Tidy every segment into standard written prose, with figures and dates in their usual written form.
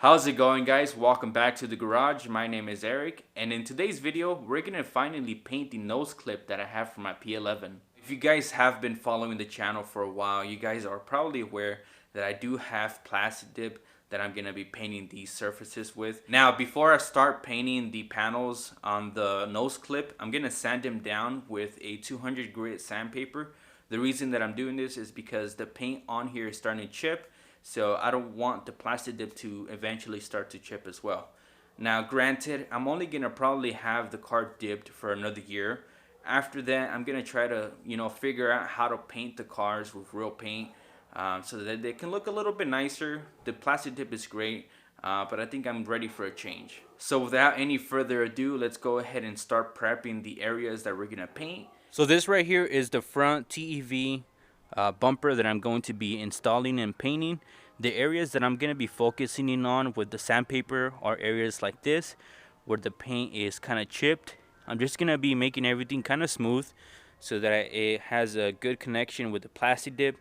How's it going, guys? Welcome back to the garage. My name is Eric, and in today's video we're gonna finally paint the nose clip that I have for my P11. If you guys have been following the channel for a while, you guys are probably aware that I do have Plasti dip that I'm gonna be painting these surfaces with. Now, before I start painting the panels on the nose clip, I'm gonna sand them down with a 200 grit sandpaper. The reason that I'm doing this is because the paint on here is starting to chip, so I don't want the Plasti dip to eventually start to chip as well. Now, granted, I'm only gonna probably have the car dipped for another year. After that, I'm gonna try to, figure out how to paint the cars with real paint so that they can look a little bit nicer. The Plasti dip is great, but I think I'm ready for a change. So without any further ado, let's go ahead and start prepping the areas that we're gonna paint. So this right here is the front TEV bumper that I'm going to be installing and painting. The areas that I'm going to be focusing in on with the sandpaper are areas like this where the paint is kind of chipped. I'm just going to be making everything kind of smooth so that it has a good connection with the Plasti dip.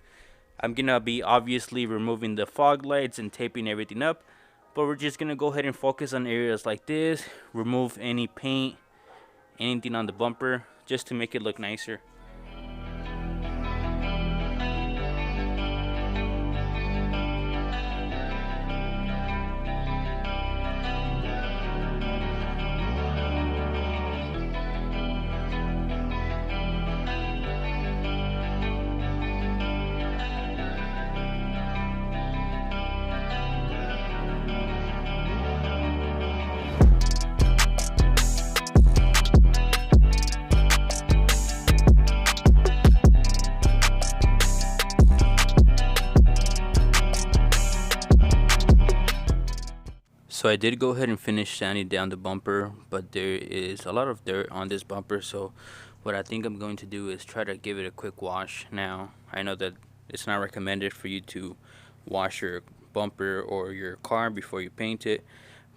I'm going to be obviously removing the fog lights and taping everything up, but we're just going to go ahead and focus on areas like this, remove any paint, anything on the bumper, just to make it look nicer. So I did go ahead and finish sanding down the bumper, but there is a lot of dirt on this bumper, so what I think I'm going to do is try to give it a quick wash. Now, I know that it's not recommended for you to wash your bumper or your car before you paint it,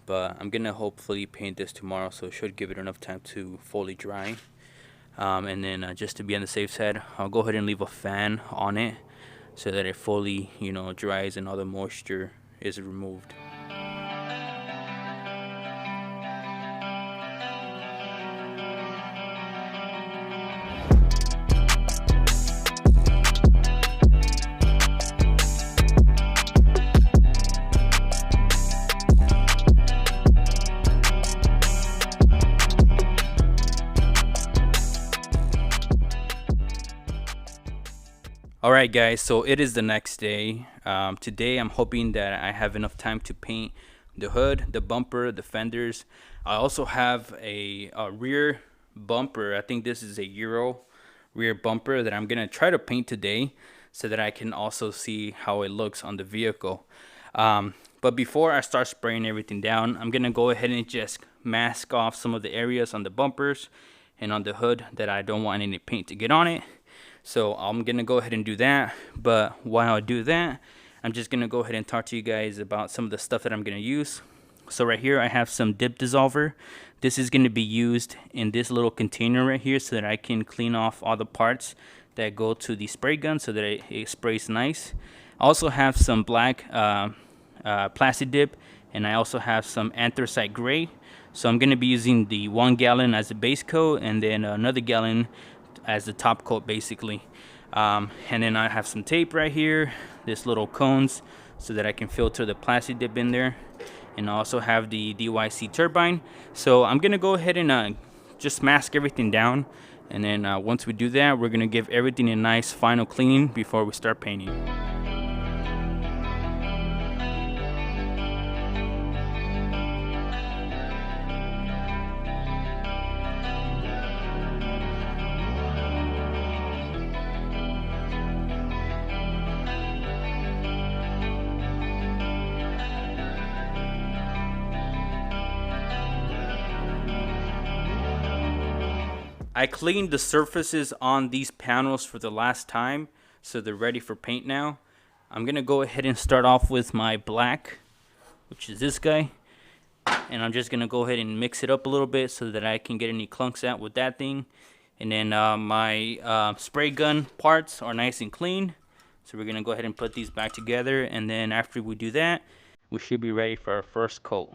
but I'm gonna hopefully paint this tomorrow, so it should give it enough time to fully dry. And then just to be on the safe side, I'll go ahead and leave a fan on it so that it fully, dries and all the moisture is removed. Alright guys, so it is the next day. Today I'm hoping that I have enough time to paint the hood, the bumper, the fenders. I also have a rear bumper. I think this is a Euro rear bumper that I'm going to try to paint today so that I can also see how it looks on the vehicle. But before I start spraying everything down, I'm going to go ahead and just mask off some of the areas on the bumpers and on the hood that I don't want any paint to get on it. So I'm going to go ahead and do that, but while I do that, I'm just going to go ahead and talk to you guys about some of the stuff that I'm going to use. So right here I have some dip dissolver. This is going to be used in this little container right here so that I can clean off all the parts that go to the spray gun so that it sprays nice. I also have some black Plasti dip, and I also have some Anthracite gray. So I'm going to be using the 1 gallon as a base coat and then another gallon as the top coat basically. And then I have some tape right here, this little cones so that I can filter the Plasti dip in there, and I also have the DYC turbine. So I'm gonna go ahead and just mask everything down, and then once we do that, we're gonna give everything a nice final cleaning before we start painting. I cleaned the surfaces on these panels for the last time, so they're ready for paint now. I'm gonna go ahead and start off with my black, which is this guy, and I'm just gonna go ahead and mix it up a little bit so that I can get any clunks out with that thing. And then my spray gun parts are nice and clean, so we're gonna go ahead and put these back together. And then after we do that, we should be ready for our first coat.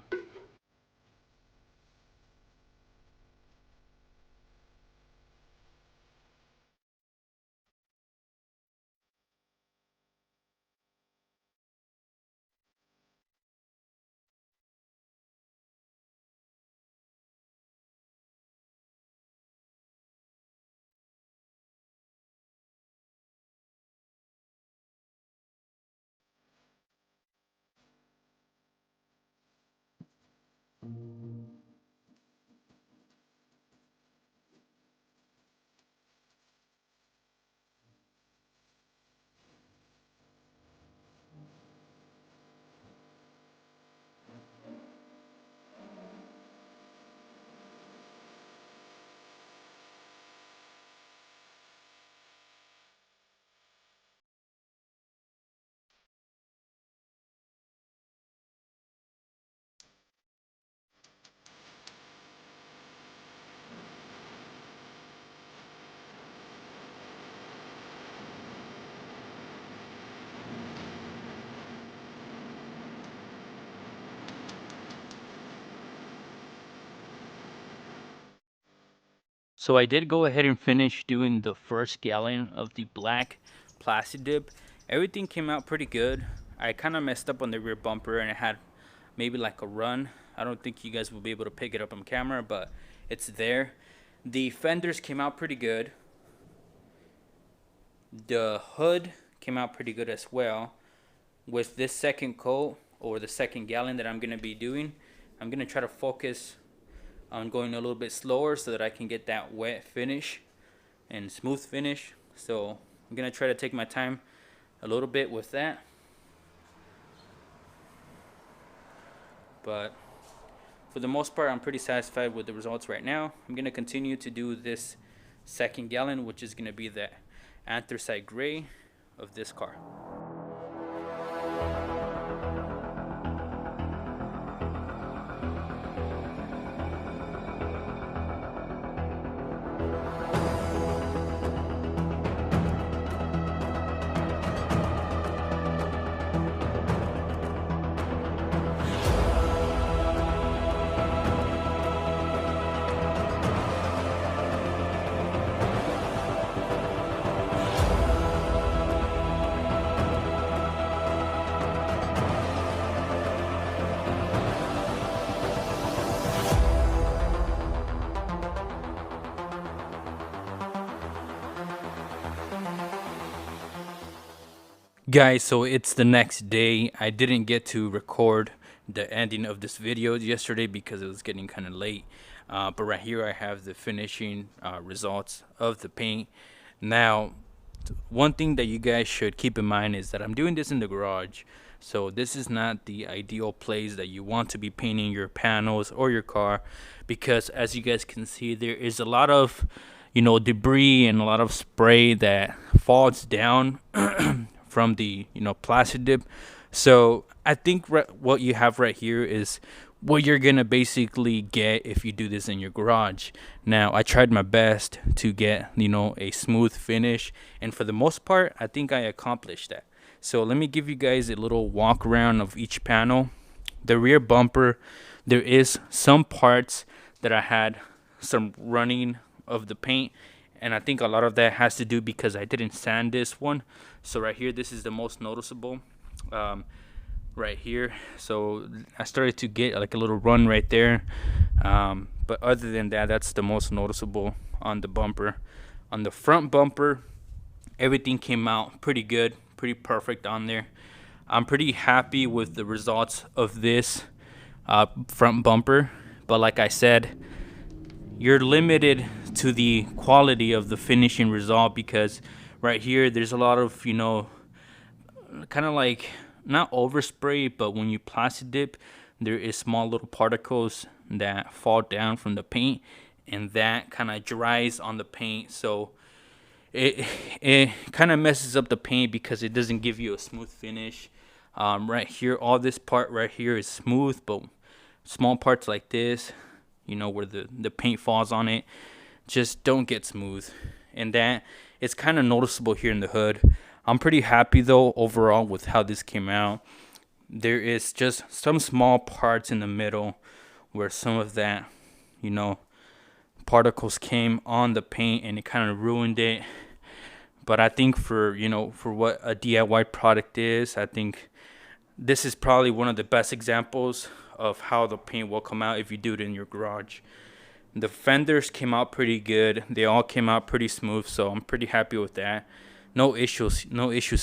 So I did go ahead and finish doing the first gallon of the black Plasti dip. Everything came out pretty good. I kind of messed up on the rear bumper and it had maybe like a run. I don't think you guys will be able to pick it up on camera, but it's there. The fenders came out pretty good. The hood came out pretty good as well. With this second coat or the second gallon that I'm going to be doing, I'm going to try to focus on going a little bit slower so that I can get that wet finish and smooth finish. So I'm going to try to take my time a little bit with that. But for the most part, I'm pretty satisfied with the results right now. I'm going to continue to do this second gallon, which is going to be the anthracite gray of this car. Guys, so it's the next day. I didn't get to record the ending of this video yesterday because it was getting kind of late. But right here I have the finishing results of the paint. Now, one thing that you guys should keep in mind is that I'm doing this in the garage. So this is not the ideal place that you want to be painting your panels or your car, because as you guys can see, there is a lot of debris and a lot of spray that falls down from the Plasti dip. So I think what you have right here is what you're gonna basically get if you do this in your garage. Now I tried my best to get a smooth finish, and for the most part I think I accomplished that. So let me give you guys a little walk around of each panel. The rear bumper, there is some parts that I had some running of the paint, and I think a lot of that has to do because I didn't sand this one. So right here, this is the most noticeable right here. So I started to get like a little run right there, but other than that, that's the most noticeable on the bumper. On the front bumper, everything came out pretty good, pretty perfect on there. I'm pretty happy with the results of this front bumper, but like I said, you're limited to the quality of the finishing result because right here there's a lot of kind of like not overspray, but when you Plasti dip, there is small little particles that fall down from the paint, and that kind of dries on the paint. So it kind of messes up the paint because it doesn't give you a smooth finish. Right here, all this part right here is smooth, but small parts like this, where the paint falls on it, just don't get smooth, and that it's kind of noticeable here in the hood. I'm pretty happy though overall with how this came out. there is just some small parts in the middle where some of that, you know, particles came on the paint and it kind of ruined it. But I think for, you know, for what a DIY product is, I think this is probably one of the best examples of how the paint will come out if you do it in your garage. The fenders came out pretty good. They all came out pretty smooth, so I'm pretty happy with that. No issues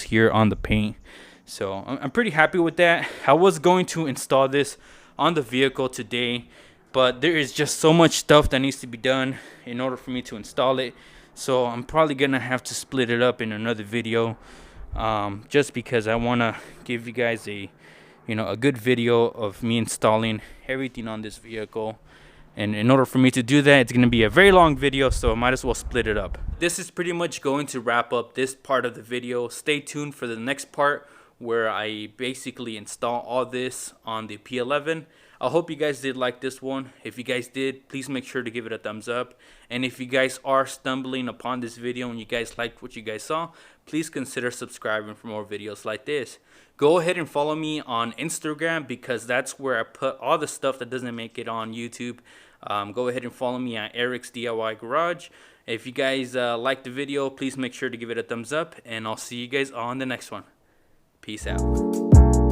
here on the paint. So I'm pretty happy with that. I was going to install this on the vehicle today, but there is just so much stuff that needs to be done in order for me to install it. So I'm probably gonna have to split it up in another video, just because I want to give you guys a good video of me installing everything on this vehicle. And in order for me to do that, it's going to be a very long video, so I might as well split it up. This is pretty much going to wrap up this part of the video. Stay tuned for the next part where I basically install all this on the P11. I hope you guys did like this one. If you guys did, please make sure to give it a thumbs up. And if you guys are stumbling upon this video and you guys liked what you guys saw, please consider subscribing for more videos like this. Go ahead and follow me on Instagram, because that's where I put all the stuff that doesn't make it on YouTube. Go ahead and follow me at Eric's DIY Garage. If you guys liked the video, please make sure to give it a thumbs up, and I'll see you guys on the next one. Peace out.